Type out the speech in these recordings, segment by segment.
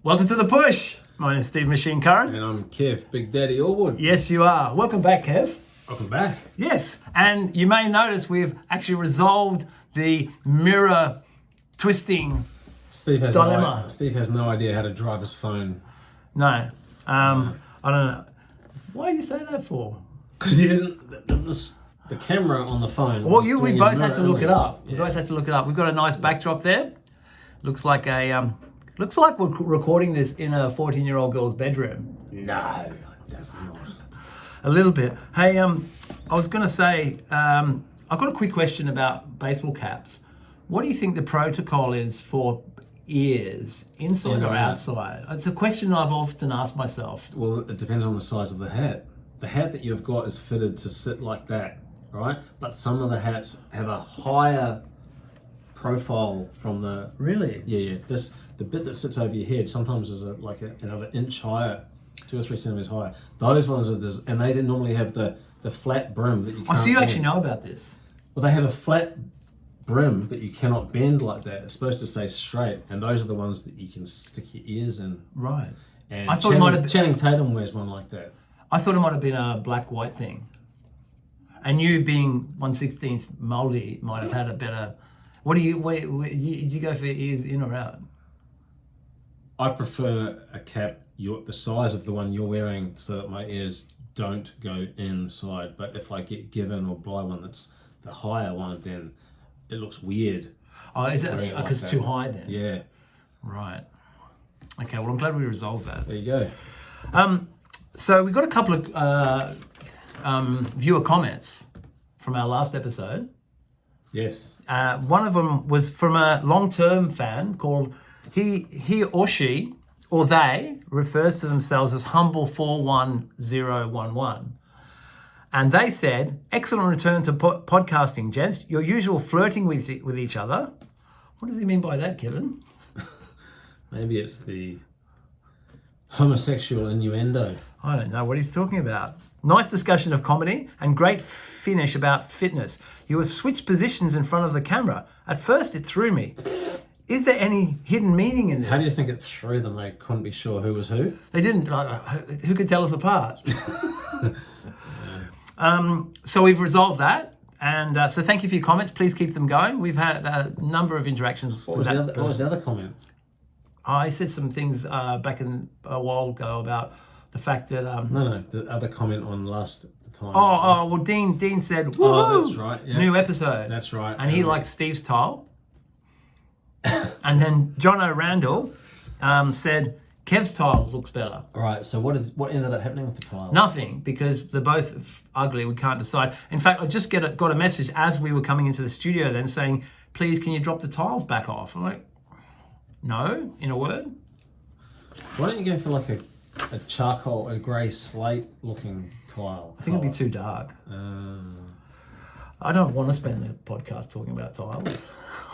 Welcome to The Push. My name is Steve Machine Curran. And I'm Kev, Big Daddy Allwood. Yes, you are. Welcome back, Kev. Welcome back. Yes, and you may notice we've actually resolved the mirror twisting dilemma. Steve has no idea how to drive his phone. No, I don't know. Why do you say that for? Because he didn't. The camera on the phone. Well, we both had to look it up. Yeah. We both had to look it up. We've got a nice backdrop there. Looks like we're recording this in a 14-year-old girl's bedroom. No, it does not. A little bit. Hey, I was going to say, I've got a quick question about baseball caps. What do you think the protocol is for ears, inside or outside? It's a question I've often asked myself. Well, it depends on the size of the hat. The hat that you've got is fitted to sit like that, right? But some of the hats have a higher profile from the... Really? Yeah. The bit that sits over your head sometimes is another inch higher, 2 or 3 centimeters higher. Those ones are, and they normally have the flat brim that you can't so you bend. actually know about this? Well, they have a flat brim that you cannot bend like that. It's supposed to stay straight, and those are the ones that you can stick your ears in. Right. And I thought Channing Tatum wears one like that. I thought it might have been a black-white thing. And you being 1/16th Māori might have had a better... What do you go for ears in or out? I prefer a cap the size of the one you're wearing so that my ears don't go inside. But if I get given or buy one that's the higher one, then it looks weird. Oh, is that because it's too high then? Yeah. Right. Okay, well, I'm glad we resolved that. There you go. So we've got a couple of viewer comments from our last episode. Yes. One of them was from a long-term fan called he or she or they refers to themselves as Humble 41011. And they said, excellent return to podcasting, gents. Your usual flirting with each other. What does he mean by that, Kevin? Maybe it's the homosexual innuendo. I don't know what he's talking about. Nice discussion of comedy and great finish about fitness. You have switched positions in front of the camera. At first it threw me. Is there any hidden meaning in this? How do you think it threw them? They couldn't be sure who was who? They didn't. Who could tell us apart? So we've resolved that. And so thank you for your comments. Please keep them going. We've had a number of interactions. What was the other comment? I said some things back in a while ago about the fact that... No, the other comment on last time. Well, Dean said, woohoo! Oh, that's right. Yeah. New episode. That's right. And he likes Steve's tile. And then John O'Randall said, Kev's tiles looks better. All right, so what ended up happening with the tiles? Nothing, because they're both ugly. We can't decide. In fact, I just got a message as we were coming into the studio then saying, please, can you drop the tiles back off? I'm like, no, in a word. Why don't you go for like a charcoal, a grey slate looking tile? I think it'd be too dark. I don't want to spend the podcast talking about tiles.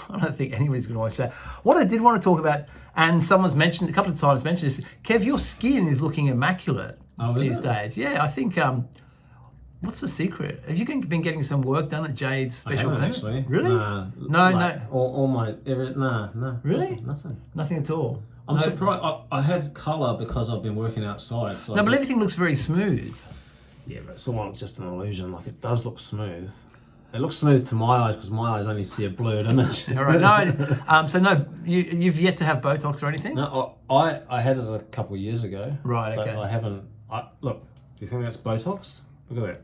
I don't think anybody's going to watch that. What I did want to talk about, and someone's mentioned, a couple of times mentioned this, Kev, your skin is looking immaculate these days. Yeah, I think, what's the secret? Have you been getting some work done at Jade's Special Clinic? Actually. Really? No. All my, no. Really? Nothing. Nothing at all? I'm surprised. I have colour because I've been working outside. So but everything looks very smooth. Yeah, but it's all just an illusion. Like, it does look smooth. It looks smooth to my eyes because my eyes only see a blurred image. All right. So no, you've yet to have Botox or anything? No, I had it a couple of years ago. Right. Okay. But I haven't. Look, do you think that's Botoxed? Look at that.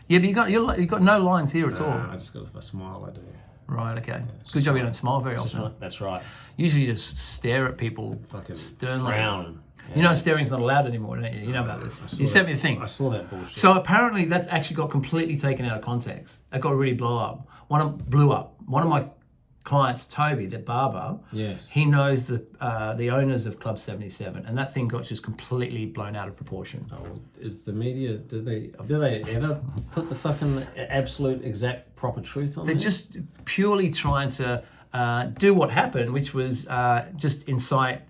Yeah, but you've got no lines here at all. I just got, if I smile, I do. Right. Okay. Good job you don't smile very often. That's right. Usually you just stare at people Fucking sternly. frown. Yeah. You know staring's not allowed anymore, don't you? You know about this. You sent me a thing. I saw that bullshit. So apparently that's actually got completely taken out of context. It got really blew up. Blew up. One of my clients, Toby, the barber, yes, he knows the owners of Club 77, and that thing got just completely blown out of proportion. Oh, is the media, do they ever put the fucking absolute exact proper truth on They're just purely trying to do what happened, which was just incite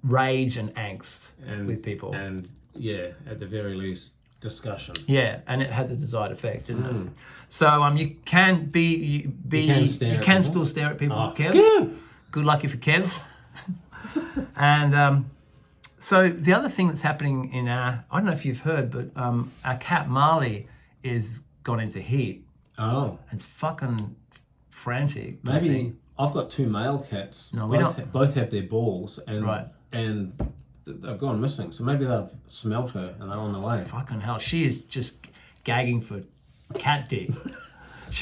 rage and angst with people. And yeah, at the very least, discussion. Yeah, and it had the desired effect, didn't it? So you can still stare at people, Kev. Phew. Good luck for Kev. And so the other thing that's happening in I don't know if you've heard, but our cat Marley is gone into heat. Oh. It's fucking frantic. Maybe I've got 2 male cats. No, we don't. Both have their balls, and Right. and they've gone missing. So maybe they've smelt her and they're on the way. Fucking hell, she is just gagging for cat dick.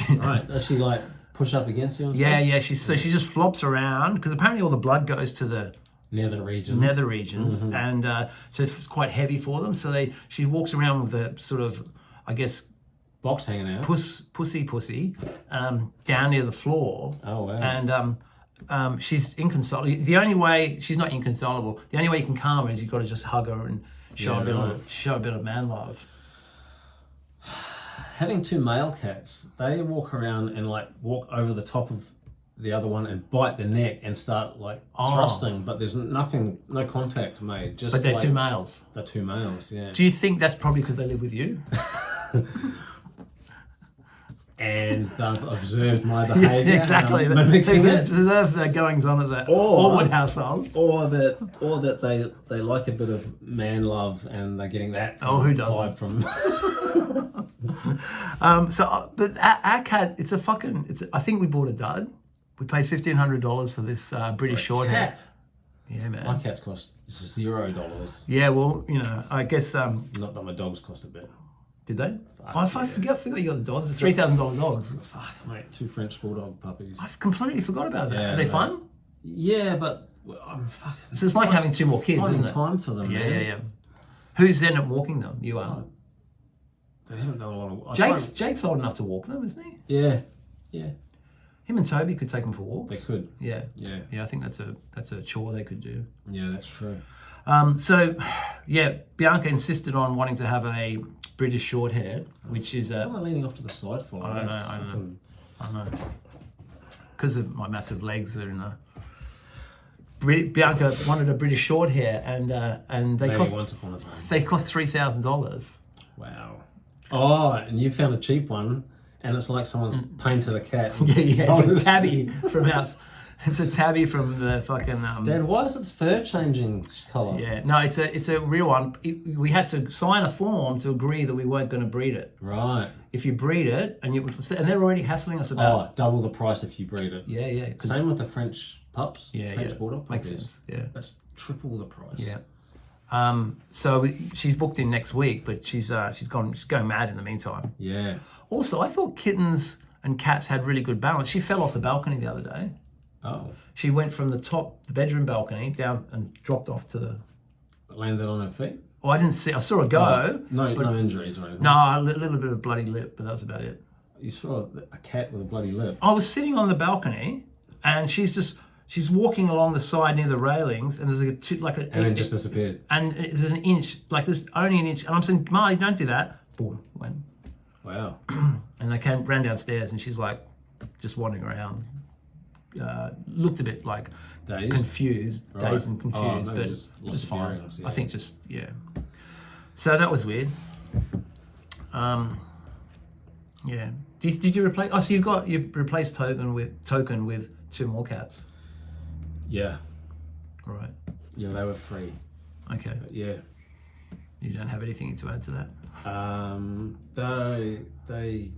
Right? Does she like push up against you? And Yeah, stuff? yeah. She just flops around because apparently all the blood goes to the Nether regions. and so it's quite heavy for them. So she walks around with a sort of, I guess, Box hanging out. pussy down near the floor. Oh wow. And she's inconsolable. The only way she's not inconsolable. The only way you can calm her is you've got to just hug her and show a bit of man love. Having 2 male cats, they walk around and like walk over the top of the other one and bite the neck and start like thrusting, but there's no contact made. Just But they're like, 2 males. They're 2 males, yeah. Do you think that's probably because they live with you? And they've observed my behaviour. Exactly. And I'm mimicking They it. deserve the goings on of the Orwood household. Or that they like a bit of man love and they're getting that. Who doesn't? But our cat, I think we bought a dud. We paid $1,500 for this British short hair. Yeah, man. My cats cost $0. Yeah, well, I guess. Not that my dogs cost a bit. Did they? I yeah. forgot you got the dogs. It's $3,000 dogs. Fuck, mate, 2 French bulldog puppies. I've completely forgot about that. Yeah, Are they mate. fun? Yeah, but I'm fucking. So it's like having 2 more kids, finding isn't it? time for them. Yeah, man. yeah. Who's then at walking them? You are. They haven't done a lot of. Jake's old enough to walk them, isn't he? Yeah. Him and Toby could take them for walks. They could. Yeah. Yeah. Yeah, I think that's a chore they could do. Yeah, that's true. So, yeah, Bianca insisted on wanting to have a British short hair, which is Why am I leaning off to the side for? I don't know. Because of my massive legs that are in the... Bianca wanted a British short hair, and they Maybe cost once upon a time. they cost $3,000. Wow. Oh, and you found a cheap one, and it's like someone's painted a cat. Yeah, it's a tabby from house. It's a tabby from the fucking. Dad, why is its fur changing colour? Yeah, no, it's a real one. We had to sign a form to agree that we weren't going to breed it. Right. If you breed it, and they're already hassling us about. Oh, double the price if you breed it. Yeah. Same with the French pups. Yeah, French bulldog makes puppies. sense. Yeah. That's triple the price. Yeah. So she's booked in next week, but she's going mad in the meantime. Yeah. Also, I thought kittens and cats had really good balance. She fell off the balcony the other day. Oh. She went from the bedroom balcony, down and dropped off to the... Landed on her feet? Oh, I didn't see... I saw her go. No injuries or anything? No, a little bit of bloody lip, but that was about it. You saw a cat with a bloody lip? I was sitting on the balcony, and she's walking along the side near the railings, and there's And then just disappeared? And there's an inch, like there's only an inch. And I'm saying, Marley, don't do that. Boom, went. Wow. And they ran downstairs, and she's like, just wandering around. Looked a bit like Dazed? Confused, Right. dazed and confused, maybe but just fine. bearings, yeah. I think So that was weird. Yeah. Did you replace? Oh, so you've replaced Token with 2 more cats. Yeah. Right. Yeah, they were free. Okay. But yeah. You don't have anything to add to that? They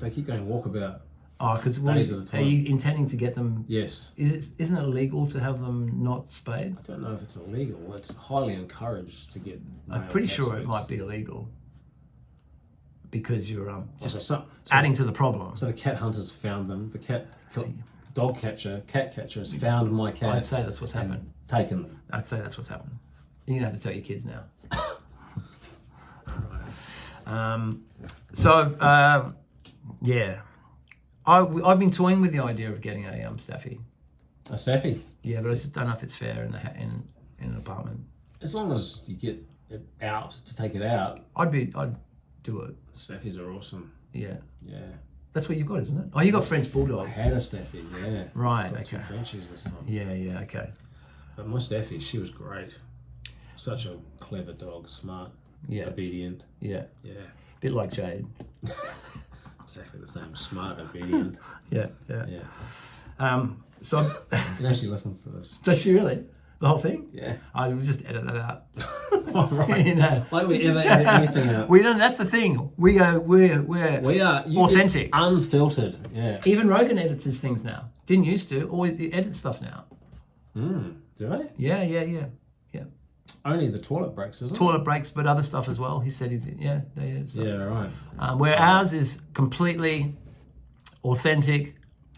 keep going walkabout. Oh, because Days at a are time. you intending to get them? Yes. Isn't it illegal to have them not spayed? I don't know if it's illegal. It's highly encouraged to get. I'm pretty sure it might be illegal because you're just So adding to the problem. So the cat hunters found them. The cat catcher has found my cats. I'd say that's what's happened. Taken them. I'd say that's what's happened. You're gonna have to tell your kids now. Yeah. I've been toying with the idea of getting a staffy. A staffy. Yeah, but I just don't know if it's fair in an apartment. As long as you get it out to take it out. I'd do it. Staffies are awesome. Yeah. Yeah. That's what you've got, isn't it? Oh, you got French I bulldogs. had a staffy. Yeah. Right. Got Okay. 2 Frenchies this time. Yeah. Okay. But my staffy, she was great. Such a clever dog, smart, obedient. Yeah. Yeah. Bit like Jade. Exactly the same. Smart, obedient. Yeah. Yeah. So You know she listens to this. does she really? The whole thing? Yeah. I will just edit that out. All right. You know. Why do we ever edit anything out? We don't. That's the thing. We're We are authentic. unfiltered. Yeah. Even Rogan edits his things now. Didn't used to. Always edit stuff now. Do they? Yeah. Only the toilet breaks, isn't Toilet breaks, but other stuff as well. He said he did. Yeah, they edit it? stuff. Yeah, right. Where ours is completely authentic,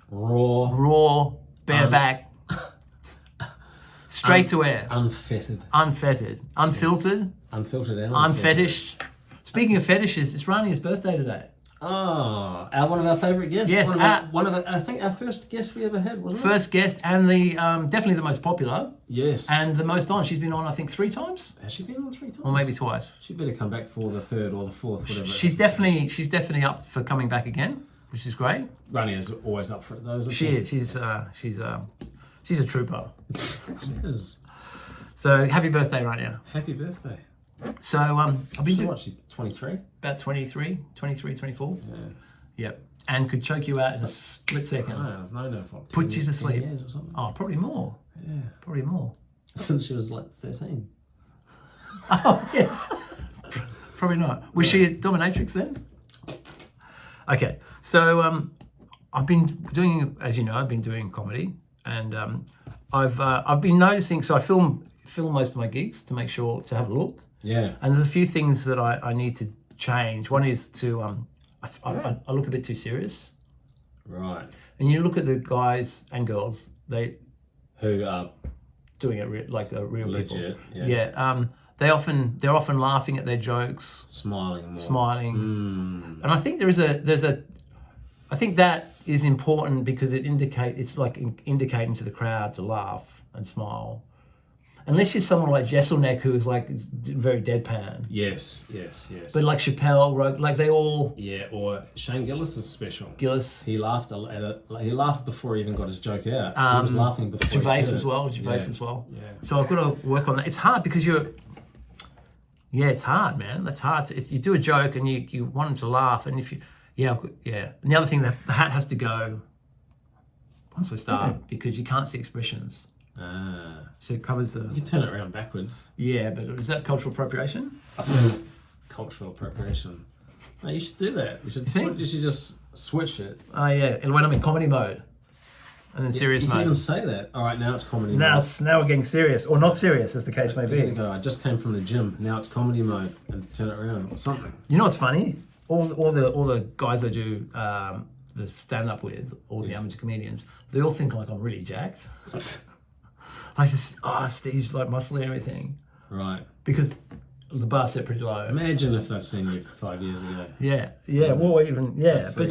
Raw, bareback, straight to air, unfettered, unfettered, unfiltered, unfiltered, and unfetished. Speaking of fetishes, it's Rania's birthday today. Oh, one of our favourite guests. Yes, I think our first guest we ever had, wasn't it? First guest and the definitely the most popular Yes. and the most on. She's been on, I think, 3 times Has she been on 3 times? or maybe twice. She better come back for the 3rd or the 4th, whatever. She's definitely up for coming back again, which is great. Rania is always up for it, though. Isn't She is. She's a trooper. She is. So happy birthday, Rania. Happy birthday. So I've been doing She's 23? about 23, 24. Yeah. Yep. And could choke you out in a split second. I've known her for Put 10 you to sleep. years or something. Oh, probably more. Yeah. Probably more. Since she was like 13. Oh, yes. Probably not. Was she a dominatrix then? Okay. So I've been doing, as you know, I've been doing comedy, and I've been noticing. So I film most of my gigs to make sure to have a look. Yeah. And there's a few things that I need to change. One is to I look a bit too serious. Right. And you look at the guys and girls, Who are doing it like a real legit. people. Yeah. They're often laughing at their jokes, Smiling more. smiling. And I think I think that is important because it's like indicating to the crowd to laugh and smile. Unless you're someone like Jesselneck, who is like very deadpan. Yes. But like Chappelle, like they all. Yeah, or Shane Gillis is special. Gillis. He laughed he laughed before he even got his joke out. He was laughing before Gervais he said as it. well. Yeah. So I've got to work on that. It's hard because it's hard, man. That's hard. You do a joke and you want them to laugh, and if you, And the other thing, the hat has to go once I start because you can't see expressions. So it covers the. You turn it around backwards. Yeah, but is that cultural appropriation? Cultural appropriation. No, you should do that. You should just switch it. Oh yeah, and when I'm in comedy mode, and then serious you mode. You can even say that. All right, now it's comedy now mode. Now we're getting serious, or not serious, as the case may be. Go, I just came from the gym. Now it's comedy mode, and turn it around or something. You know what's funny? All the guys I do the stand up with, all the amateur comedians, they all think like I'm really jacked. Like this, Steve's like muscly and everything. Right. Because the bar set pretty low. Imagine if they'd seen you 5 years ago. Yeah. Well, even but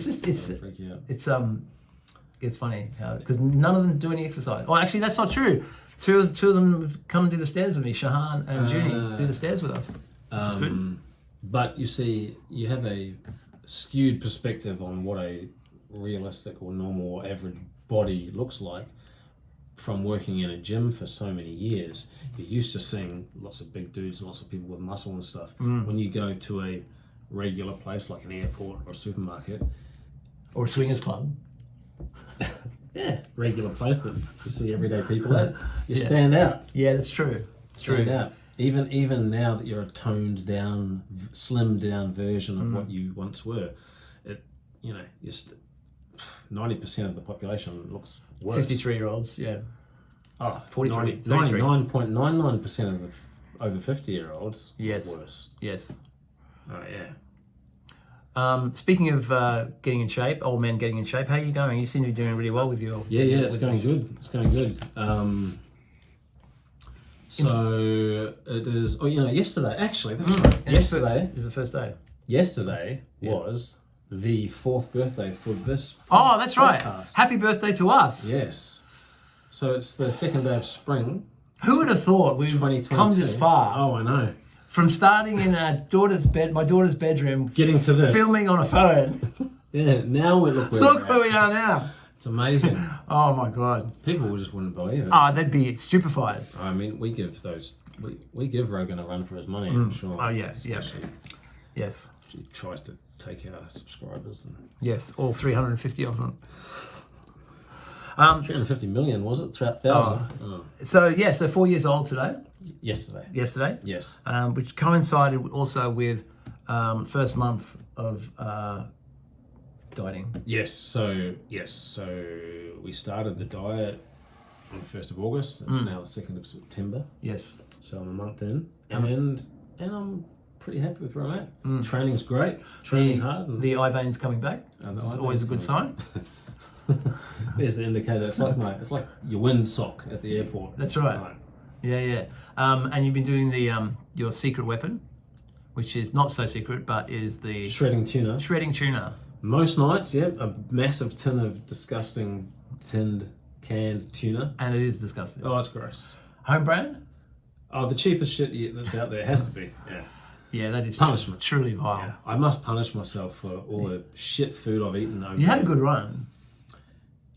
it's funny because none of them do any exercise. Oh, actually, that's not true. Two of them come and do the stairs with me. Shahan and Junie do the stairs with us, which is good. But you see, you have a skewed perspective on what a realistic or normal or average body looks like. From working in a gym for so many years, you're used to seeing lots of big dudes, lots of people with muscle and stuff. When you go to a regular place like an airport or a supermarket or a swingers club, regular place that you see everyday people at, you stand out. Yeah, that's true. Stand out. Even now that you're a toned down, slimmed down version of what you once were, 90% of the population looks worse. 53-year-olds, yeah. Oh, 43. 99.99% of the over 50-year-olds worse. Yes. Oh, yeah. Speaking of getting in shape, old men getting in shape, how are you going? You seem to be doing really well with your... Yeah, it's going good. It's going good. So it is... Oh, yesterday, actually, that's right. Yesterday is the first day. Yesterday was... the 4th birthday for this Oh, that's right. podcast. Happy birthday to us. Yes. So it's the 2nd day of spring. Who would have thought we've come this far? Oh, I know. From starting in my daughter's bedroom, Getting to this. filming on a phone. Yeah, now look where we are now. It's amazing. Oh my God. People just wouldn't believe it. Oh, they'd be stupefied. I mean, we give Rogan a run for his money, I'm sure. Oh, yeah. Yes. He tries to take our subscribers. Yes, all 350 of them. 350 million, was it? 1,000? So 4 years old today. Yesterday. Yes. Which coincided also with first month of dieting. Yes. So we started the diet on the 1st of August. It's now the 2nd of September. Yes. So I'm a month in, and I'm pretty happy with where I'm at. Training's great. Training hard. And the eye veins coming back. It's always a good sign. There's the indicator. It's like your wind sock at the airport. That's right. Yeah. And you've been doing the your secret weapon, which is not so secret, but is the Shredding tuna. Most nights, a massive tin of disgusting canned tuna. And it is disgusting. Oh, it's gross. Home brand? Oh, the cheapest shit that's out there has to be. Yeah. Yeah, that is punishment. Truly vile. Yeah. I must punish myself for all the shit food I've eaten. You had a good run.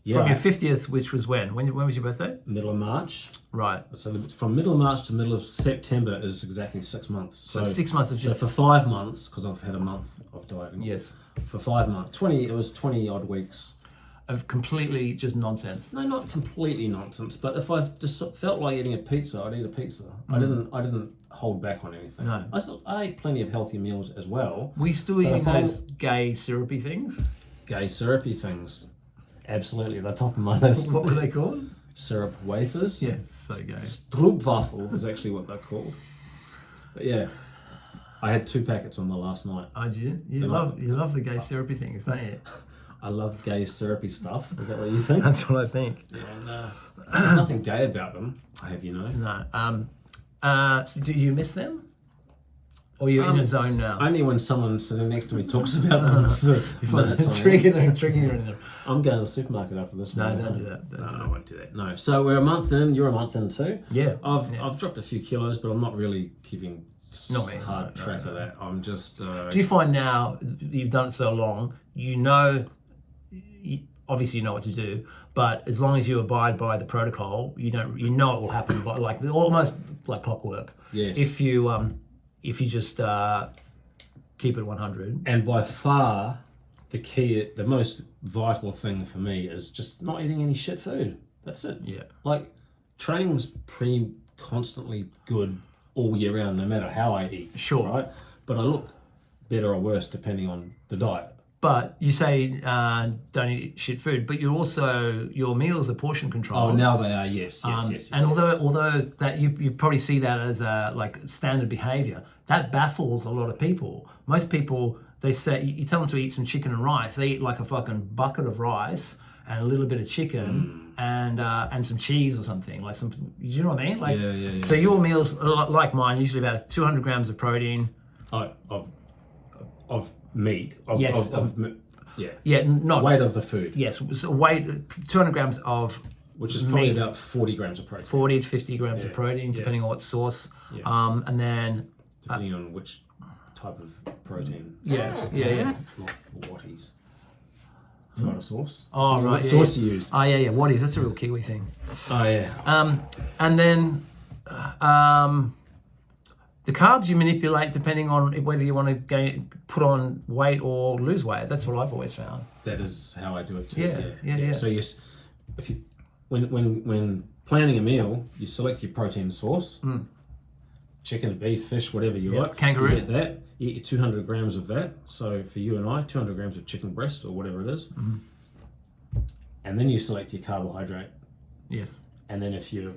Yeah. From your 50th, which was when? When was your birthday? Middle of March. Right. So from middle of March to middle of September is exactly 6 months. So 6 months of just... So for 5 months, because I've had a month of dieting. Yes. For 5 months. It was 20 odd weeks. Of completely just nonsense. No, not completely nonsense, but if I just felt like eating a pizza, I'd eat a pizza. I didn't hold back on anything. No. I ate plenty of healthy meals as well. Were you still eating those gay syrupy things? Gay syrupy things. Absolutely, they're top of my list. What were they called? Syrup wafers. Yes, so gay. Stroopwafel is actually what they're called. But yeah, I had 2 packets on the last night. Oh, did you? You love the gay syrupy things, don't you? I love gay syrupy stuff. Is that what you think? That's what I think. Yeah, no. There's nothing gay about them, I have you know. No. So do you miss them? Or you're in a zone now? Only when someone sitting next to me talks about them for minutes. Triggering them. I'm going to the supermarket after this. No, don't do that. No, I won't do that. No. So we're a month in. You're a month in too. Yeah. I've dropped a few kilos, but I'm not really keeping hard track of that. I'm just. Do you find now you've done it so long, obviously you know what to do, but as long as you abide by the protocol, you know it will happen. But like almost like clockwork. Yes. If you just keep it 100. And by far, the most vital thing for me is just not eating any shit food. That's it. Yeah. Like, training's pretty constantly good all year round, no matter how I eat. Sure. Right? But I look better or worse depending on the diet. But you say don't eat shit food, but your meals are portion control. Oh, now they are, yes. And although that you probably see that as a like standard behavior, that baffles a lot of people. Most people, they say, you tell them to eat some chicken and rice, they eat like a fucking bucket of rice and a little bit of chicken and some cheese or something, like some. You know what I mean? Like, yeah. So your meals are like mine, usually about 200 grams of protein. Of meat. Yes. Yeah, not weight of the food. Yes, so weight 200 grams of which is probably about 40 grams of protein. 40 to 50 grams of protein, depending on what sauce. Yeah. And then depending on which type of protein. Yeah. Not whatties. Tomato sauce. Oh, right. What sauce you use? Oh, yeah. Whatties. That's a real Kiwi thing. Oh, yeah. And then the carbs you manipulate depending on whether you want to put on weight or lose weight. That's what I've always found. That is how I do it too. Yeah. So yes, if you when planning a meal, you select your protein source. Chicken, beef, fish, whatever you like. Kangaroo. You get that. You eat your 200 grams of that. So for you and I, 200 grams of chicken breast or whatever it is. And then you select your carbohydrate. Yes. And then if you're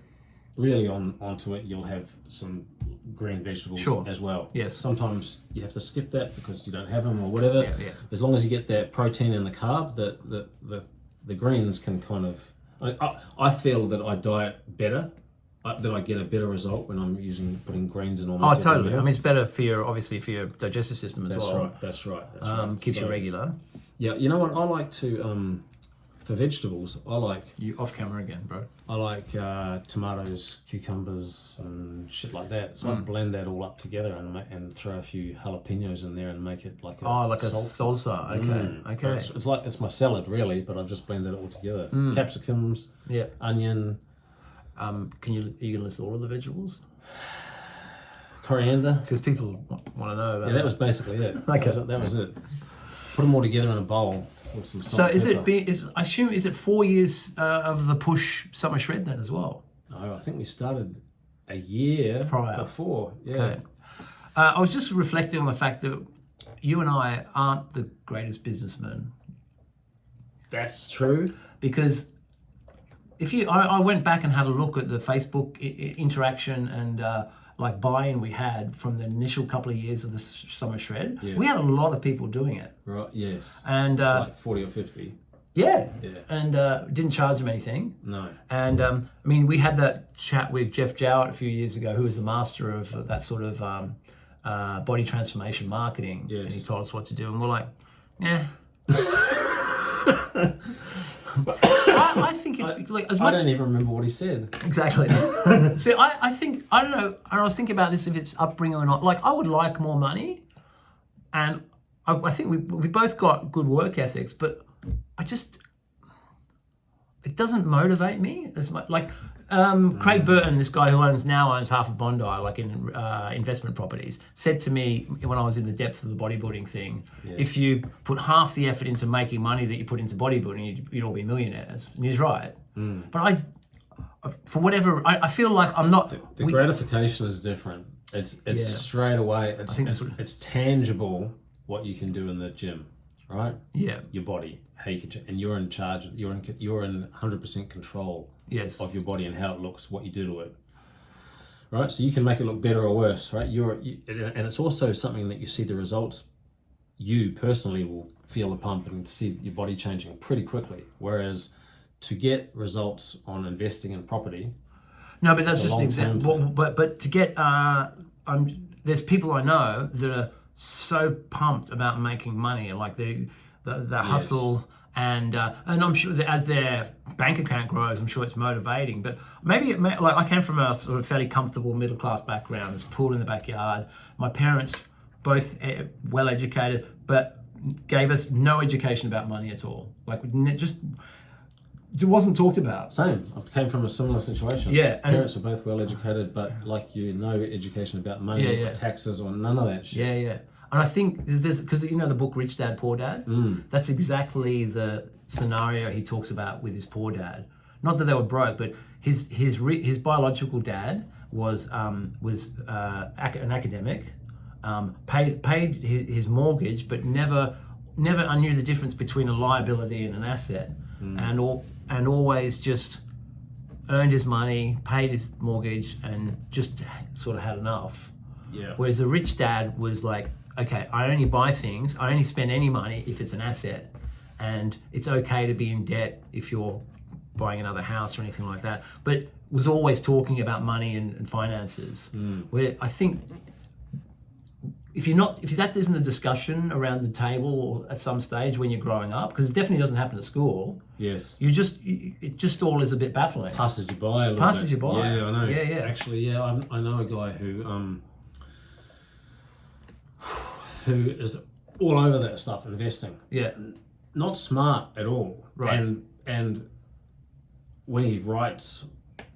really onto it, you'll have some green vegetables as well. Yes. Sometimes you have to skip that because you don't have them or whatever. Yeah. As long as you get that protein and the carb, the greens can kind of. I feel that I diet better. That I get a better result when I'm putting greens in almost every totally. meal. I mean, it's better for your digestive system as well. That's right. Keeps you regular. Yeah, you know what? I like to for vegetables. I like you off camera again, bro. I like tomatoes, cucumbers, and shit like that. So I blend that all up together and throw a few jalapenos in there and make it like a salsa. Okay. It's my salad really, but I've just blended it all together. Capsicums, onion. Are you gonna list all of the vegetables? Coriander. Because people want to know about that was basically it. Okay. That was it. Put them all together in a bowl with some So salt is and pepper. I assume, is it 4 years of the push summer shred then as well? No, I think we started a year Prior. before. Yeah. Okay. I was just reflecting on the fact that you and I aren't the greatest businessmen, That's true. because I went back and had a look at the Facebook interaction and like buy-in we had from the initial couple of years of the summer shred. Yes. We had a lot of people doing it, Right, yes. and Like 40 or 50. yeah, Yeah. and didn't charge them anything. No. And I mean, we had that chat with Jeff Jowett a few years ago, who was the master of that sort of body transformation marketing. Yes. And he told us what to do, and we're like, yeah. I think it's like as I much. don't even remember what he said. Exactly. See, I think, I don't know. I was thinking about this, if it's upbringing or not. Like, I would like more money, and I think we both got good work ethics, but it doesn't motivate me as much. Like Craig Burton, this guy who now owns half of Bondi, like in investment properties, said to me when I was in the depths of the bodybuilding thing, Yes. if you put half the effort into making money that you put into bodybuilding, you'd all be millionaires. And he's right. But for whatever, I feel like I'm not. The gratification is different. It's Yeah. straight away. think that's It's tangible what you can do in the gym, right? Yeah. Your body, how you can, and you're in charge. You're in 100% control Yes. of your body and how it looks, what you do to it, right? So you can make it look better or worse, right? And it's also something that you see the results. You personally will feel the pump and see your body changing pretty quickly. Whereas to get results on investing in property, No, but that's It's a just an long-term example. thing. But to get, there's people I know that are so pumped about making money, and like the hustle, and I'm sure that as their bank account grows, I'm sure it's motivating. But maybe like I came from a sort of fairly comfortable middle class background. There's a pool in the backyard. My parents both well educated, but gave us no education about money at all. Like just. It wasn't talked about. same. I came from a similar situation. Yeah, and- Parents were both well educated, but like no education about money, or taxes, or none of that shit. Yeah, yeah. And I think there's because the book Rich Dad Poor Dad. That's exactly the scenario he talks about with his poor dad. Not that they were broke, but his biological dad was an academic, paid his mortgage, but never knew the difference between a liability and an asset, and always just earned his money, paid his mortgage, and just sort of had enough. Yeah. Whereas the rich dad was like, okay, I only buy things, I only spend any money if it's an asset, and it's okay to be in debt if you're buying another house or anything like that. But was always talking about money and finances. Where I think if that isn't a discussion around the table or at some stage when you're growing up, because it definitely doesn't happen at school. Yes. It just all is a bit baffling. Passes you by a little Passes bit. you by. Yeah, I know. Yeah, yeah. Actually, yeah, I know a guy who is all over that stuff, investing. Yeah. Not smart at all. Right. And when he writes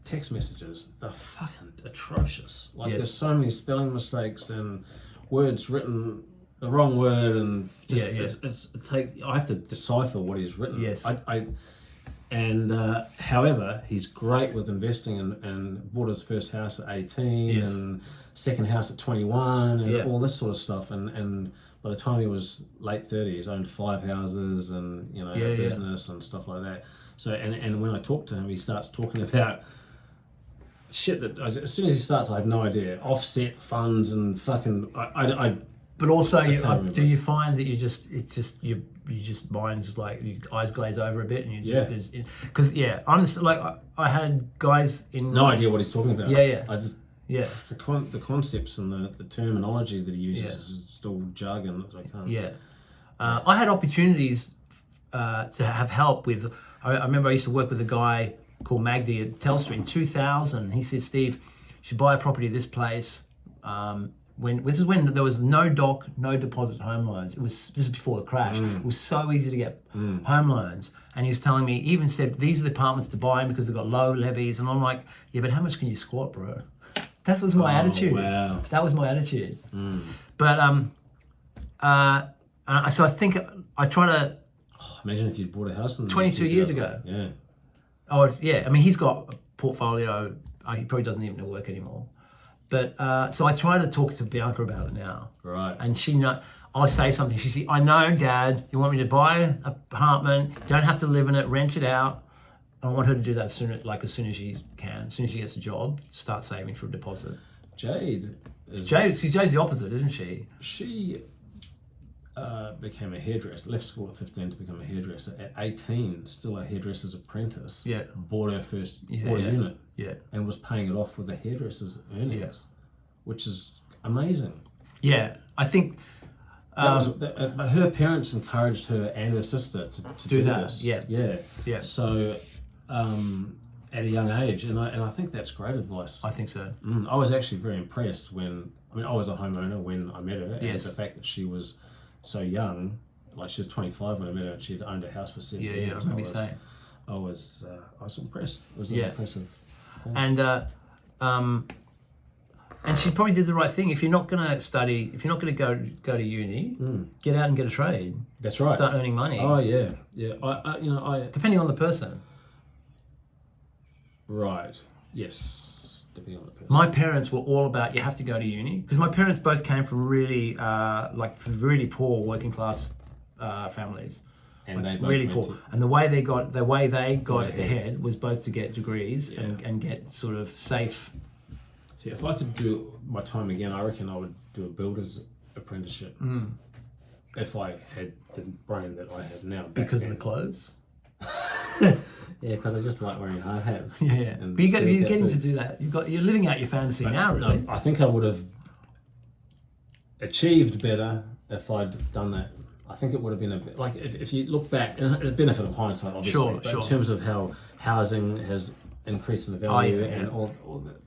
text messages, they're fucking atrocious. Like Yes. there's so many spelling mistakes and words written the wrong word, and just I have to decipher what he's written. Yes. However, he's great with investing and bought his first house at 18 Yes. and second house at 21 and Yeah. all this sort of stuff. And by the time he was late 30s, owned 5 houses and a business and stuff like that. So and when I talk to him, he starts talking about shit that as soon as he starts, I have no idea. Offset funds and fucking But also, can't remember. do you find that you just mind just like your eyes glaze over a bit, and you just because I'm just like I had guys in no idea what he's talking about. Yeah. I just the concepts and the terminology that he uses is still jargon that I can't. Yeah, I had opportunities to have help with. I remember I used to work with a guy called Magdi at Telstra in 2000. He said, "Steve, you should buy a property at this place." This is when there was no doc, no deposit home loans. This is before the crash. It was so easy to get home loans. And he was telling me, he even said, these are the apartments to buy because they've got low levies. And I'm like, yeah, but how much can you squat, bro? That was my attitude. Wow. That was my attitude. But so I think I try to. Imagine if you'd bought a house in 22 years ago. Yeah. Oh, yeah. I mean, he's got a portfolio. He probably doesn't even work anymore. But so I try to talk to Bianca about it now. Right. And I'll say something. She says, I know, Dad, you want me to buy an apartment, don't have to live in it, rent it out. I want her to do that as soon as she can, as soon as she gets a job, start saving for a deposit. Jade's the opposite, isn't she? She became a hairdresser, left school at 15 to become a hairdresser. At 18, still a hairdresser's apprentice. Yeah. Bought her first unit. Yeah. And was paying it off with the hairdresser's earnings, which is amazing. Yeah, I think... but her parents encouraged her and her sister to do this. Yeah. So, at a young age, and I think that's great advice. I think so. I was actually very impressed I was a homeowner when I met her, and the fact that she was so young, like she was 25 when I met her, and she had owned a house for 7 years. Yeah, I remember you saying. I was impressed. It was an impressive thing. And she probably did the right thing. If you're not going to study, if you're not going to go to uni, get out and get a trade. That's right. Start earning money. Oh yeah. I depending on the person. Right. Yes. Depending on the person. My parents were all about you have to go to uni because my parents both came from really really poor working class families. And they both really poor. And the way they got ahead was both to get degrees and get sort of safe. See, if I could do my time again, I reckon I would do a builder's apprenticeship. If I had the brain that I have now. Because of the clothes? Yeah, because I just like wearing hard hats. Yeah. But you're getting to do that. You're living out your fantasy now, really. No, I think I would have achieved better if I'd done that. I think it would have been a bit like if you look back, and the benefit of hindsight, obviously, but in terms of how housing has increased in value and all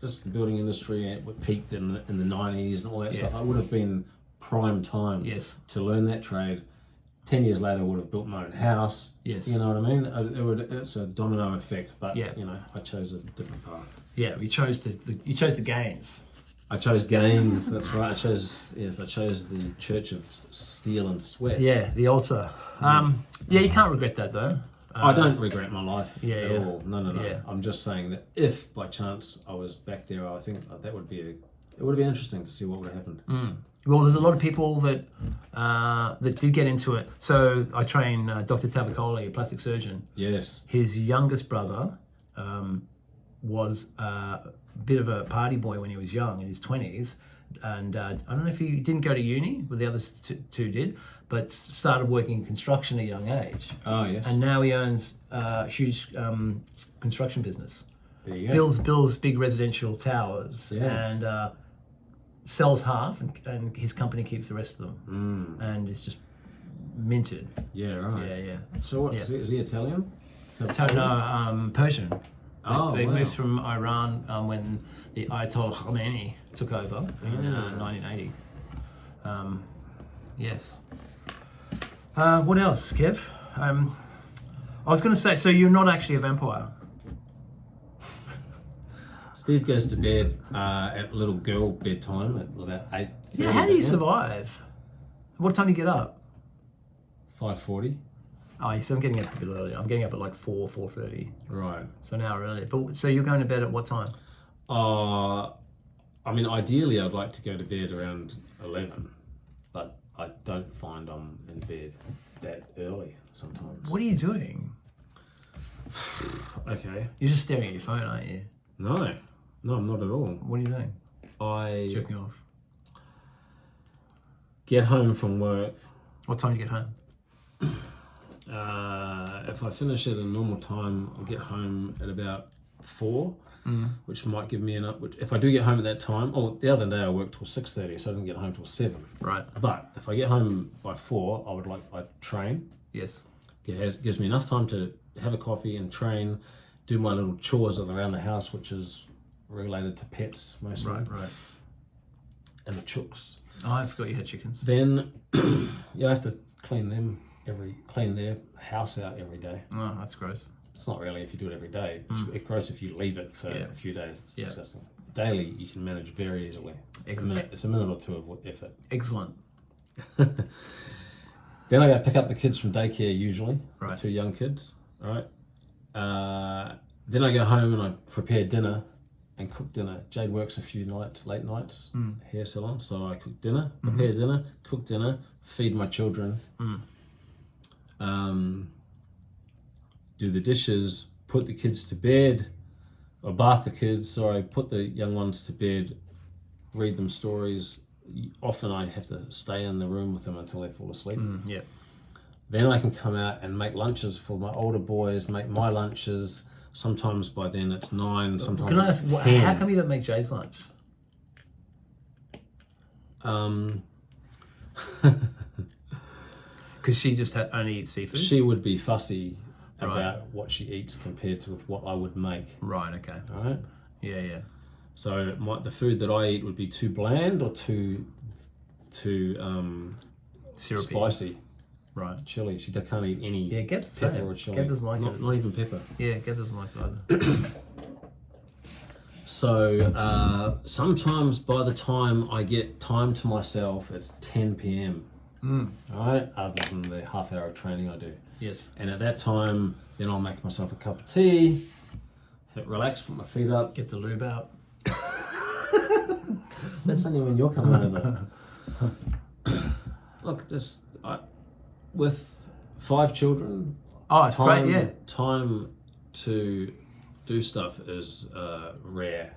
just the building industry peaked in the 90s and all that stuff, I would have been prime time to learn that trade. 10 years later, I would have built my own house. Yes. You know what I mean? It's a domino effect, but I chose a different path. Yeah, you chose the gains. I chose gains. That's right. I chose the Church of Steel and Sweat. Yeah, the altar. You can't regret that though. I don't regret my life at all. No. Yeah. I'm just saying that if by chance I was back there, I think that would be it would have been interesting to see what would have happened. Well, there's a lot of people that did get into it. So I train Dr. Tavicoli, a plastic surgeon. Yes. His youngest brother was a bit of a party boy when he was young, in his 20s. And I don't know if he didn't go to uni, but the others two did, but started working in construction at a young age. Oh, yes. And now he owns a huge construction business. There you go. Builds big residential towers and sells half, and his company keeps the rest of them. And it's just minted. Yeah, right. Yeah. So what, is he Italian? No, Persian. They moved from Iran when the Ayatollah Khomeini took over in 1980. Yes. What else, Kev? I was going to say, so you're not actually a vampire? Steve goes to bed at little girl bedtime at about 8. Yeah, how do you survive? What time do you get up? 5:40. Oh, so I'm getting up a bit early. I'm getting up at like 4:30. Right. So an hour earlier. But so you're going to bed at what time? I mean, ideally, I'd like to go to bed around 11, but I don't find I'm in bed that early sometimes. What are you doing? Okay. You're just staring at your phone, aren't you? No, I'm not at all. What are you doing? Jerking off. Get home from work. What time do you get home? If I finish at a normal time, I'll get home at about 4, which might give me enough. If I do get home at that time, the other day I worked till 6:30, so I didn't get home till 7. Right. But if I get home by 4, I train. Yes. It gives me enough time to have a coffee and train, do my little chores around the house, which is related to pets mostly. Right. And the chooks. Oh, I forgot you had chickens. Then you have to clean their house out every day. Oh, that's gross. It's not really if you do it every day. It's gross if you leave it for a few days. It's disgusting. Daily, you can manage very easily. It's a minute or two of effort. Excellent. Then I go pick up the kids from daycare usually, Right. 2 young kids, right? Then I go home and I prepare dinner and cook dinner. Jade works a few nights, late nights, hair salon, so I cook dinner, prepare dinner, cook dinner, feed my children, do the dishes, put the kids to bed, or bath the kids, put the young ones to bed, read them stories. Often I have to stay in the room with them until they fall asleep. Yeah. Then I can come out and make lunches for my older boys, make my lunches. Sometimes by then it's 9, sometimes Can I it's ask, 10. how come you don't make Jade's lunch? Because she just only eats seafood? She would be fussy Right. about what she eats compared to with what I would make. Right, okay. All right. Yeah. So the food that I eat would be too bland or too Syrupy. spicy. Right. Chili. She can't eat any Yeah, Geb's the pepper same. or chili. Geb doesn't like it. Not even pepper. Yeah, Geb doesn't like it either. So sometimes by the time I get time to myself, it's 10 p.m. All right, other than the half hour of training I do. Yes. And at that time, then I'll make myself a cup of tea, relax, put my feet up. Get the lube out. That's only when you're coming over. Look, with 5 children, Oh, it's great, yeah. time to do stuff is rare.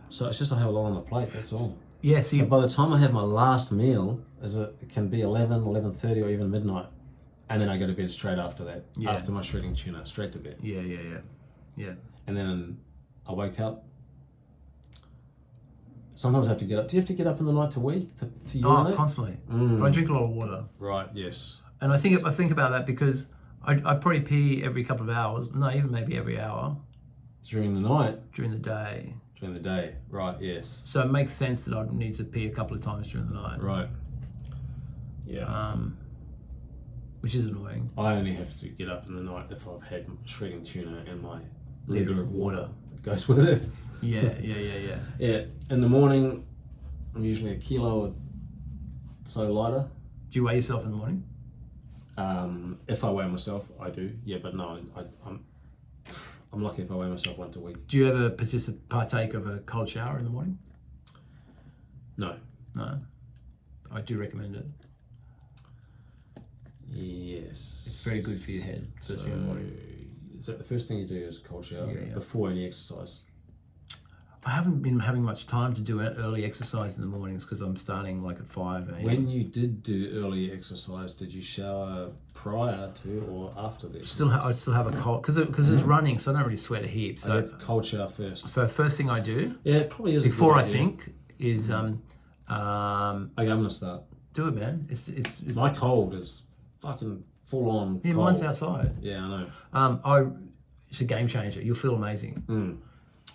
So it's just I have a lot on the plate, that's all. Yeah, So by the time I have my last meal, it can be 11, 11:30 or even midnight. And then I go to bed straight after that, after my shredding tuna, straight to bed. Yeah. And then I wake up. Sometimes I have to get up. Do you have to get up in the night to wee? To urinate? Oh, constantly. But I drink a lot of water. Right, yes. And I think about that because I probably pee every couple of hours. No, even maybe every hour During the night? during the day. During the day, right, yes. So it makes sense that I'd need to pee a couple of times during the night. Right. Yeah. Which is annoying. I only have to get up in the night if I've had shredding tuna and my Liter liter of of water. water that goes with it. Yeah. Yeah, in the morning, I'm usually 1 kilo or so lighter. Do you weigh yourself in the morning? If I weigh myself, I do. Yeah, but no, I'm lucky if I weigh myself once a week. Do you ever partake of a cold shower in the morning? No. No. I do recommend it. Yes. It's very good for your head first thing in the morning. Is that the first thing you do is a cold shower before any exercise? I haven't been having much time to do early exercise in the mornings because I'm starting like at 5 a.m. When you did do early exercise, did you shower prior to or after the exercise? I still have a cold because it's running, so I don't really sweat a heap. I So have cold shower first. first thing I do, Yeah, it probably is. before a I good idea. think, is Okay, I'm gonna start. do it, man. It's My cold is fucking full on. yeah, cold. mine's outside. Yeah, I know. It's a game changer. You'll feel amazing.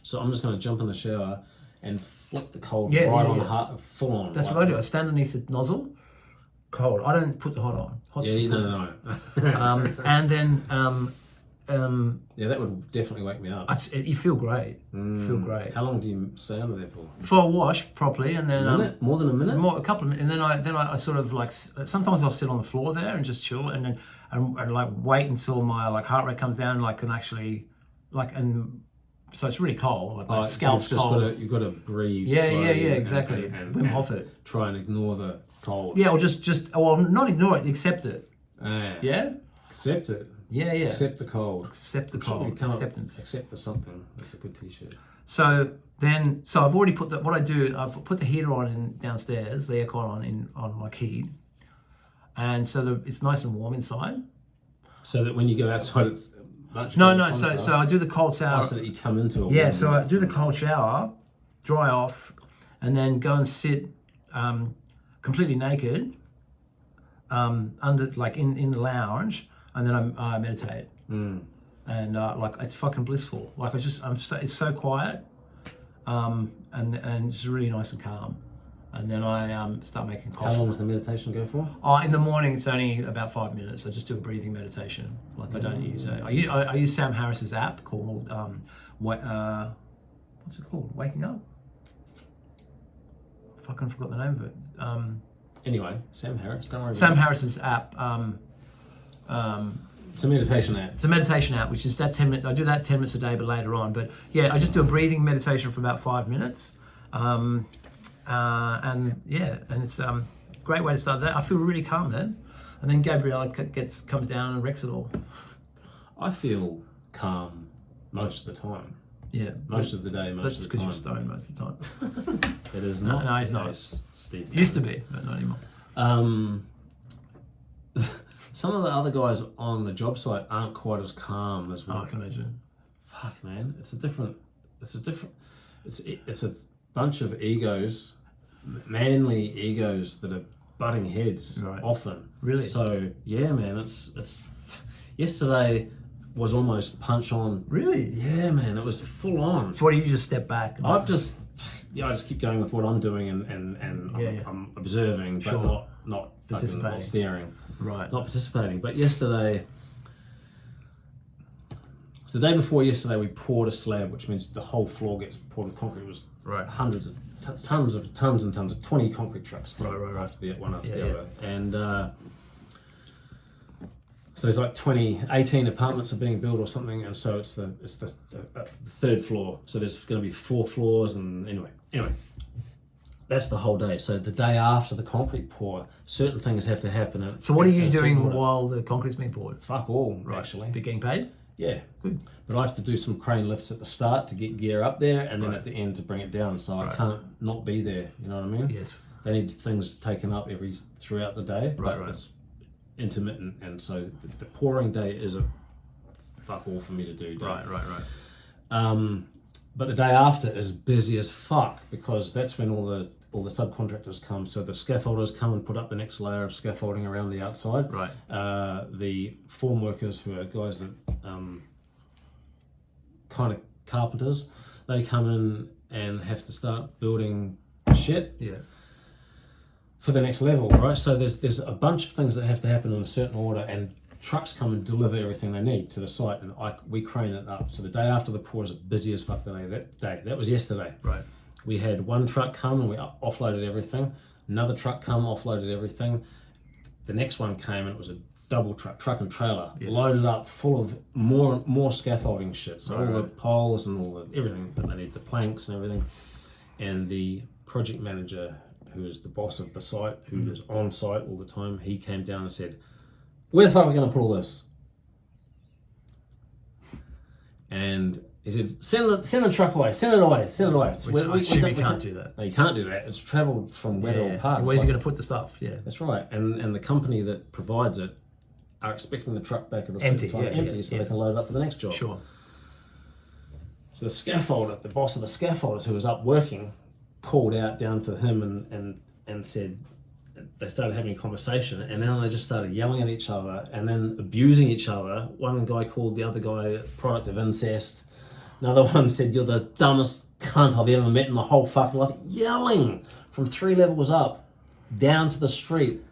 So I'm just gonna jump in the shower and flick the cold Yeah, right yeah, on yeah. the heart, full on. That's what I do. I stand underneath the nozzle, cold. I don't put the hot on. Hot's Yeah, for no. pussies. And then Yeah, that would definitely wake me up. you feel great. Feel great. How long do you stay under there for? Before I wash properly, and then A minute? More than a minute? a couple of, and then I sort of like sometimes I'll sit on the floor there and just chill, and then and like wait until my like heart rate comes down, like, and actually like, and so it's really cold, like my scalp's cold. You've got to breathe. Yeah, slowly exactly. Wim Hof it. Try and ignore the cold. Yeah, or just well, not ignore it, accept it. Yeah. Accept it. Yeah. Accept the cold. Accept the I'm sure we cold. come up- Acceptance. Accept the something. That's a good t-shirt. So I've already put what I do. I've put the heater on downstairs, the aircon on like heat, and so it's nice and warm inside. So that when you go outside, it's much No. better So contrast. I do the cold shower. So that you come into a Yeah. warm So I do the cold shower, dry off, and then go and sit completely naked under like in the lounge, and then I meditate. And like it's fucking blissful. Like it's so quiet, and it's really nice and calm. And then I start making coffee. How long does the meditation go for? In the morning, it's only about 5 minutes. I just do a breathing meditation. Like I don't use it. I use Sam Harris's app called what's it called? Waking Up. I fucking forgot the name of it. Anyway, Sam Harris, don't worry about Sam it. Harris's app. It's a meditation app. It's a meditation app, which is that 10 minutes. I do that 10 minutes a day, but later on. But yeah, I just do a breathing meditation for about 5 minutes. And it's a great way to start that. I feel really calm then. And then Gabriella comes down and wrecks it all. I feel calm most of the time. Yeah. Most of the day, most of the time. That's because you're stoned most of the time. It is not. No, he's the not. case, Steve. Used to be, but not anymore. Some of the other guys on the job site aren't quite as calm as I can imagine. Fuck, man, it's a bunch of egos, manly egos that are butting heads often. Really? So yeah, man, it's. Yesterday was almost punch on. Really? Yeah, man, it was full on. So what do you just step back? I just keep going with what I'm doing and I'm observing, but not participating, not steering, right? Not participating. But yesterday, so the day before yesterday, we poured a slab, which means the whole floor gets poured with concrete. It was hundreds of tons and tons of 20 concrete trucks, right. after the other, and. So there's like 18 apartments are being built or something, and so it's the third floor. So there's going to be 4 floors, and anyway, that's the whole day. So the day after the concrete pour, certain things have to happen. So what are you doing while the concrete's being poured? Fuck all, actually. Be getting paid? Yeah, good. But I have to do some crane lifts at the start to get gear up there, and then at the end to bring it down. So I can't not be there. You know what I mean? Yes. They need things taken up throughout the day. Right. It's intermittent, and so the pouring day is a fuck all for me to do. Right. But the day after is busy as fuck, because that's when all the subcontractors come. So the scaffolders come and put up the next layer of scaffolding around the outside. Right. The form workers, who are guys that kind of carpenters, they come in and have to start building shit. Yeah. For the next level, right? So there's a bunch of things that have to happen in a certain order, and trucks come and deliver everything they need to the site, and we crane it up. So the day after the pour is busy as fuck that day. That was yesterday. Right. We had one truck come and we offloaded everything. Another truck come, offloaded everything. The next one came and it was a double truck and trailer, loaded up full of more scaffolding shit. So all the poles and all the everything that they need, the planks and everything. And the project manager, who is the boss of the site, who is on site all the time, he came down and said, "Where the fuck are we going to put all this?" And he said, "Send the truck away, send it away." Which I assume you can't do that. No, you can't do that. It's travelled from Weatherall Park. Where's he going to put the stuff? Yeah. That's right. And the company that provides it are expecting the truck back at a Empty, certain time empty, so they can load it up for the next job. Sure. So the scaffolder, the boss of the scaffolders, who was up working, called out down to him and said, they started having a conversation, and then they just started yelling at each other and then abusing each other. One guy called the other guy a product of incest. Another one said, "You're the dumbest cunt I've ever met in my whole fucking life." Yelling from 3 levels up down to the street.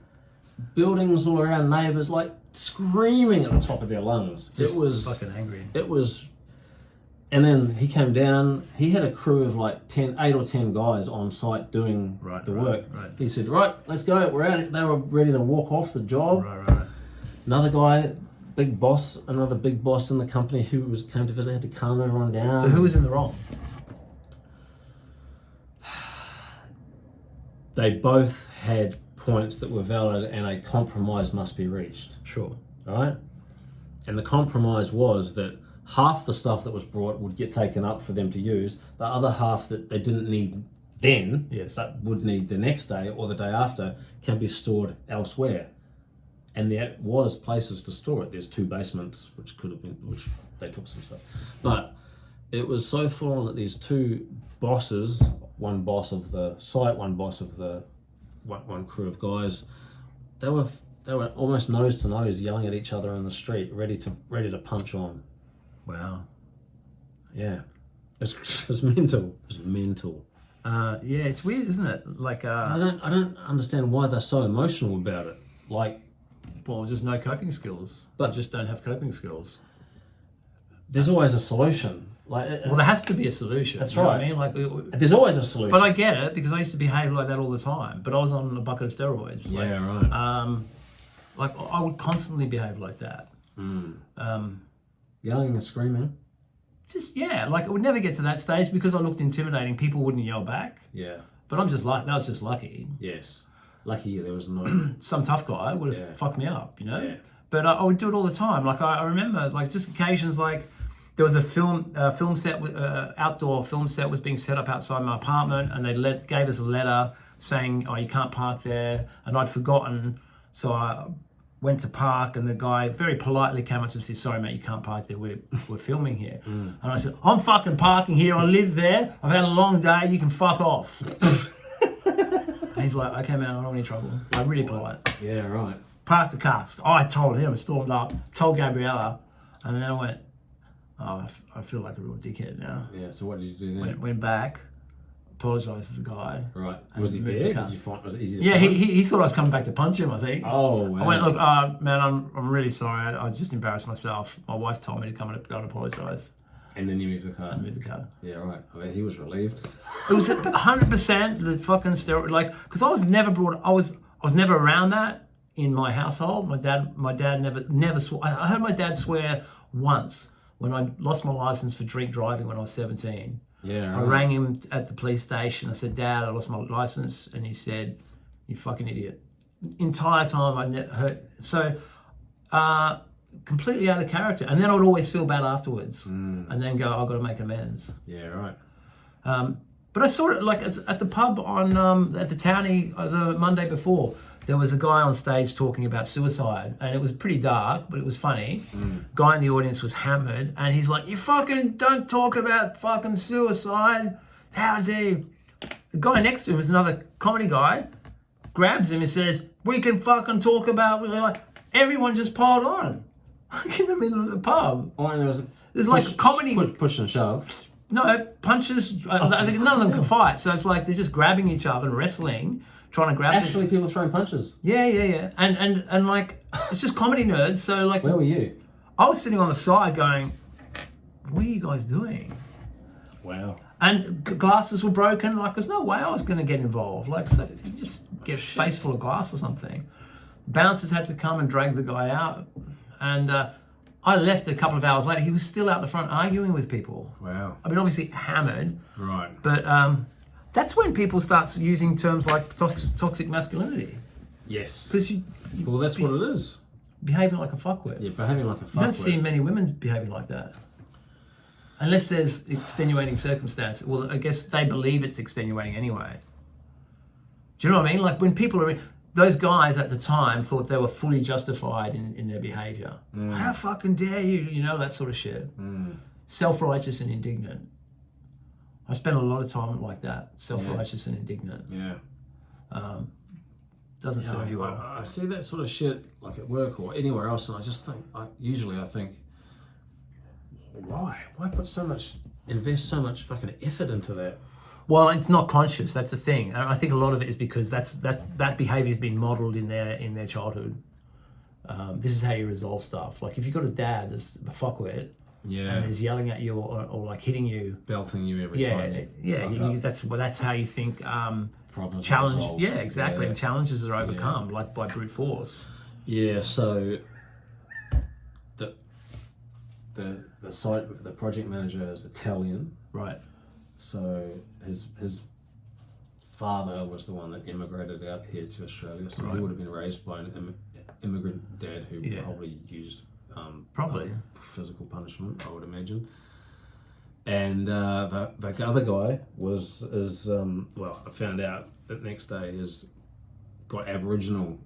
Buildings all around, neighbours, like screaming at the top of their lungs. Just it was fucking angry. It was. And then he came down. He had a crew of like 8 or 10 guys on site doing the work. Right. He said, "Right, let's go. We're at it." They were ready to walk off the job. Right. Another guy, another big boss in the company who came to visit, had to calm everyone down. So who was in the wrong? They both had points that were valid, and a compromise must be reached. Sure. All right? And the compromise was that half the stuff that was brought would get taken up for them to use. The other half that they didn't need then, but would need the next day or the day after, can be stored elsewhere. And there was places to store it. There's 2 basements, which they took some stuff. But it was so full on that these 2 bosses, one boss of the site, one boss of the one crew of guys, they were almost nose to nose yelling at each other in the street, ready to punch on. Wow. Yeah. It was mental. It was mental. Yeah, it's weird, isn't it? Like, I don't understand why they're so emotional about it. Like, well, just no coping skills. But just don't have coping skills. There's always a solution. Like, Well, there has to be a solution. That's you know right. what I mean, like, there's always a solution. but I get it because I used to behave like that all the time. But I was on a bucket of steroids. Like, yeah, right. Like I would constantly behave like that. Yelling and screaming. Just like it would never get to that stage because I looked intimidating. People wouldn't yell back. Yeah. But I'm just like, that was just lucky. Yes. Lucky there was no. Some tough guy would have fucked me up, you know. Yeah. But I would do it all the time. Like I remember, like just occasions, like there was a film set, outdoor film set was being set up outside my apartment, and they gave us a letter saying, "Oh, you can't park there," and I'd forgotten, so I went to park, and the guy very politely came up and said, "Sorry, mate, you can't park there. We're filming here." And I said, "I'm fucking parking here. I live there. I've had a long day. You can fuck off." And he's like, "Okay, man, I don't want any trouble." Like really polite. Yeah, right. Parked the car. I told him, I stormed up, told Gabriella, and then I went, "Oh, I feel like a real dickhead now." Yeah. So what did you do then? Went back, apologised to the guy. Right. Was he there? Did you find? Was it easy to Yeah, find? he thought I was coming back to punch him, I think. Oh, wow. I went, "Look, man, I'm really sorry. I just embarrassed myself. My wife told me to come and go and apologise." And then you moved the car. I moved the car. Yeah, right. I mean, he was relieved. It was 100% the fucking steroid, like, because I was never around that in my household. My dad never swore. I heard my dad swear once when I lost my license for drink driving when I was 17. Yeah, right. I rang him at the police station. I said, "Dad, I lost my license," and he said, "You fucking idiot." Entire time I heard so. Completely out of character, and then I would always feel bad afterwards, and then go, "I've got to make amends." Yeah, right. But I saw it like at the pub on at the townie the Monday before. There was a guy on stage talking about suicide, and it was pretty dark, but it was funny. Guy in the audience was hammered, and he's like, "You fucking don't talk about fucking suicide. How dare you?" The guy next to him is another comedy guy, grabs him and says, "We can fucking talk about." Like, everyone just piled on. Like in the middle of the pub. Oh, and There's like comedy. Push and shove. No, punches. I think none of them can fight. So it's like they're just grabbing each other and wrestling, trying to grab. Actually, people throwing punches. Yeah. And like, it's just comedy nerds. So like. Where were you? I was sitting on the side going, "What are you guys doing?" Wow. And glasses were broken. Like, there's no way I was going to get involved. Like, so you just get a face full of glass or something. Bouncers had to come and drag the guy out. And I left a couple of hours later. He was still out the front arguing with people. Wow. I mean, obviously hammered. Right. But that's when people start using terms like toxic masculinity. Yes. Because Well, that's what it is. Behaving like a fuckwit. Yeah, behaving like a fuckwit. You don't see many women behaving like that. Unless there's extenuating circumstance. Well, I guess they believe it's extenuating anyway. Do you know what I mean? Like when people are... Those guys at the time thought they were fully justified in their behaviour. How fucking dare you? You know, that sort of shit. Self-righteous and indignant. I spent a lot of time like that. Self-righteous and indignant. Yeah. Doesn't serve you well. I see that sort of shit like at work or anywhere else, and I just think, usually I think, why? Why invest so much fucking effort into that? Well, it's not conscious. That's the thing. And I think a lot of it is because that behaviour has been modelled in their childhood. This is how you resolve stuff. Like if you've got a dad that's a fuckwit, and is yelling at you or like hitting you, belting you every time. That's how you think. Problems challenge. resolved. Yeah, exactly. And challenges are overcome, like by brute force. Yeah. So the project manager is Italian. Right. So his father was the one that immigrated out here to Australia. So he would have been raised by an immigrant dad who probably used physical punishment, I would imagine. And the other guy I found out that next day is Aboriginal,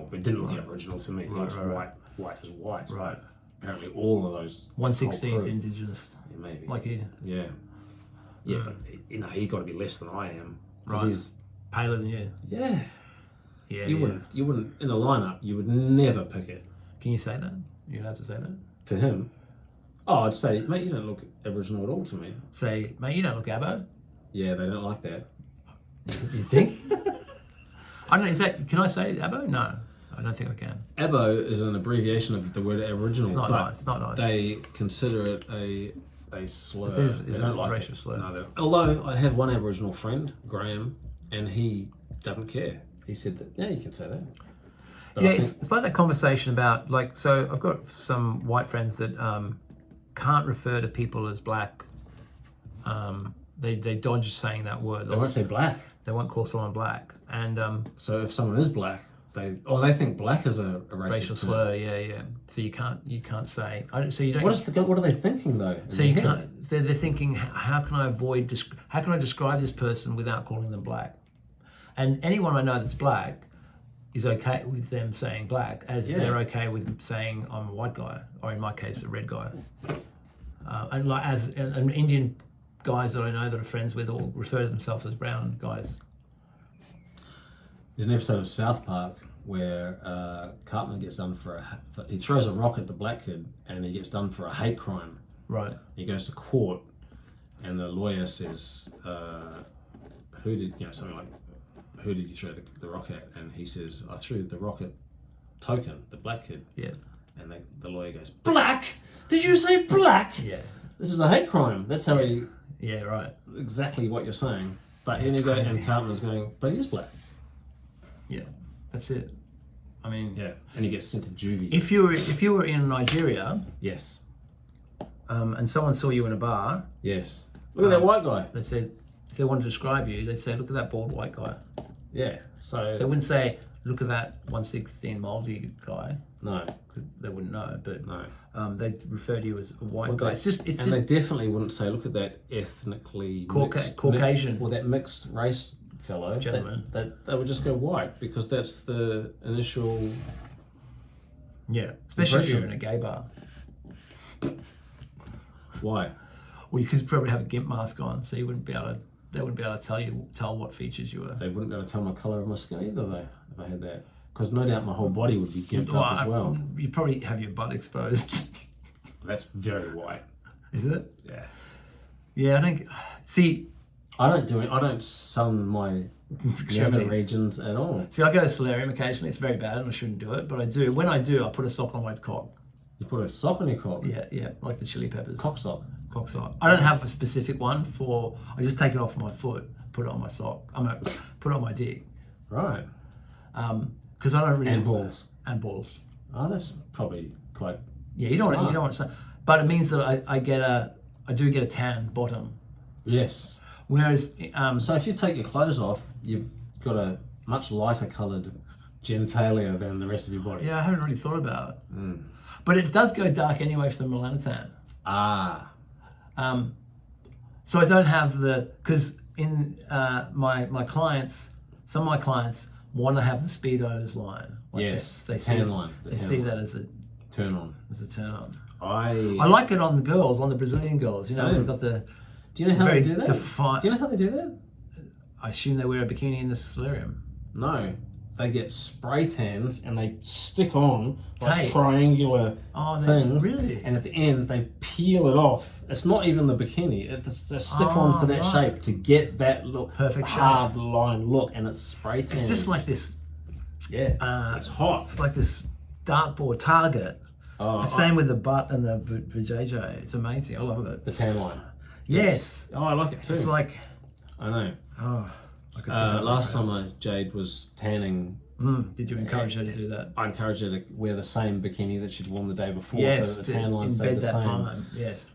but didn't look Aboriginal to me. He looks white as white. Right. Apparently all of those 1/16th Indigenous. Yeah, maybe. Like you. Yeah. Yeah, but he's got to be less than I am. Right. He's paler than you. Yeah. Yeah. You wouldn't in a lineup. You would never pick it. Can you say that? You allowed to say that? To him? Oh, I'd say, mate, you don't look Aboriginal at all to me. Say, mate, you don't look Abbo. Yeah, they don't like that. You think? I don't know. Can I say Abbo? No, I don't think I can. Abbo is an abbreviation of the word Aboriginal. It's not nice. It's not nice. They consider it a they slur. Is they it don't a like racial it. slur? No, although I have one Aboriginal friend, Graham, and he doesn't care. He said that, yeah, you can say that. But Yeah, I think, it's like that conversation about, like, so I've got some white friends that can't refer to people as black. They dodge saying that word. they won't say black. They won't call someone black. And So if someone is black, they think black is a racist racial term. slur, yeah. So you can't say. So you don't. What are they thinking though? So you can't. They're thinking, how can I avoid? How can I describe this person without calling them black? And anyone I know that's black is okay with them saying black, as they're okay with saying I'm a white guy, or in my case, a red guy. And like as an Indian guys that I know that are friends with all refer to themselves as brown guys. There's an episode of South Park where Cartman gets done he throws a rock at the black kid and he gets done for a hate crime. Right. He goes to court and the lawyer says, who did you throw the rock at? And he says, I threw the rock at Token, the black kid. Yeah. And the lawyer goes, black? Did you say black? Yeah. This is a hate crime. That's how he... Yeah, right. Exactly what you're saying. But That's crazy. and Cartman's going, but he is black. Yeah. That's it. I mean, Yeah. And he gets sent to juvie. if you were in Nigeria, Yes. and someone saw you in a bar, Yes. Look at that white guy. they said, if they wanted to describe you, they'd say, look at that bald white guy. Yeah. So... They wouldn't say, look at that 116 Maldi guy, No. because they wouldn't know. But No. they'd refer to you as a white Well, guy. they- It's and just they definitely wouldn't say, look at that ethnically Caucasian. or that mixed race fellow. Gentleman. They would just go white because that's the initial... yeah, especially if you're in impression. a gay bar. Why? Well, you could probably have a gimp mask on, so you wouldn't be able to. They wouldn't be able to tell what features you were. They wouldn't be able to tell my colour of my skin either, though, if I had that. Because no doubt my whole body would be gimped up as well. You'd probably have your butt exposed. That's very white. Is it? Yeah. Yeah, I think. See, I don't sun my nether Extremities. regions at all. I go to solarium occasionally. It's very bad, and I shouldn't do it, but I do. When I do, I put a sock on my cock. You put a sock on your cock. Yeah, like the chili peppers. Cock sock. Cock sock. I don't have a specific one for. I just take it off my foot, put it on my sock. Put it on my dick. Right. Because I don't really. And balls. And balls. Oh, that's probably quite... Yeah, you don't want to. But it means that I do get a tan bottom. Yes. Whereas, So if you take your clothes off, you've got a much lighter coloured genitalia than the rest of your body. yeah, I haven't really thought about it. But it does go dark anyway for the melanotan. Ah. So I don't have because in my clients, some of my clients want to have the Speedos line. Like Yes, they the see tan line. The They tan see line. that as a Turn on. turn on. I I like it on the girls, on the Brazilian girls. You know, Same. they've got the Do you know how very they do that? defined. Do you know how they do that? I assume they wear a bikini in the solarium. No. They get spray tans and they stick on like Tape. triangular Oh, things. really? And at the end, they peel it off. It's not even the bikini. It's a stick on for that right. shape to get that look, Perfect shape. hard line look, and it's spray tan. It's just like this. yeah, it's hot. It's like this dartboard target. Oh, The same with the butt and the vajayjay. It's amazing. I love it. the tan line. Yes. Oh, I like it too. It's like, I know. oh. I could think of Last nothing summer, else. Jade was tanning. Did you encourage her to do that? I encouraged her to wear the same bikini that she'd worn the day before, Yes, so that the tan line in stayed bed the that same. time. Yes.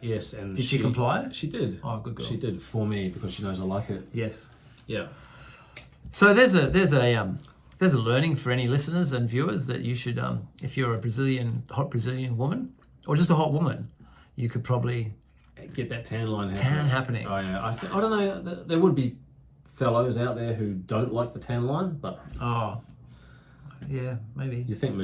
Yes, and Did she comply? She did. Oh, good girl. She did for me because she knows I like it. Yes. Yeah. So there's a learning for any listeners and viewers that you should, if you're a hot Brazilian woman, or just a hot woman, you could probably Get that tan line happening. Oh yeah. I don't know. There would be fellows out there who don't like the tan line, but Oh, yeah, maybe. you think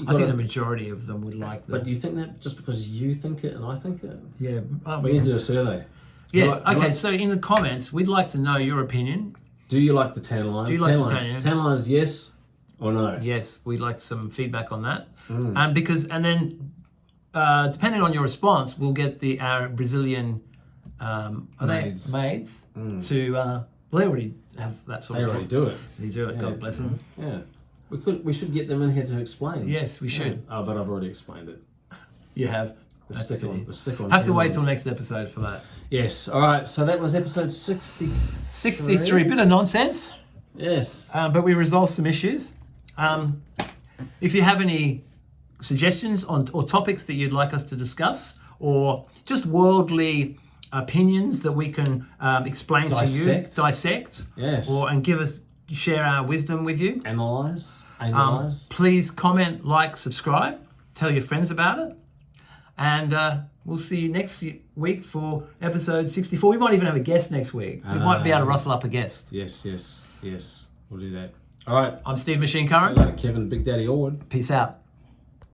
I think the majority of them would like the. But you think that just because you think it and I think it? Yeah. We need to do a survey. Yeah. Okay. So in the comments, we'd like to know your opinion. Do you like the tan line? Do you like the lines. tan line? Tan lines, yes or no? Yes, we'd like some feedback on that. And then depending on your response, we'll get our Brazilian Maids. maids to. Well, they already have that sort They of. already do it. They do it. God bless them. Yeah. We should get them in here to explain. Yes, we should. Oh, but I've already explained it. You have. The stick on. Have to wait cameras. till next episode for that. Yes. All right. So that was episode 63. 63, bit of nonsense, Yes. but we resolved some issues. If you have any suggestions on or topics that you'd like us to discuss, or just worldly opinions that we can explain to you, dissect, Yes. and share our wisdom with you. Analyze. Please comment, like, subscribe, tell your friends about it, and we'll see you next week for episode 64. We might even have a guest next week. We might be able to rustle up a guest. Yes. We'll do that. All right. I'm Steve Machine See Curran. you later, Kevin, Big Daddy Orwood. Peace out.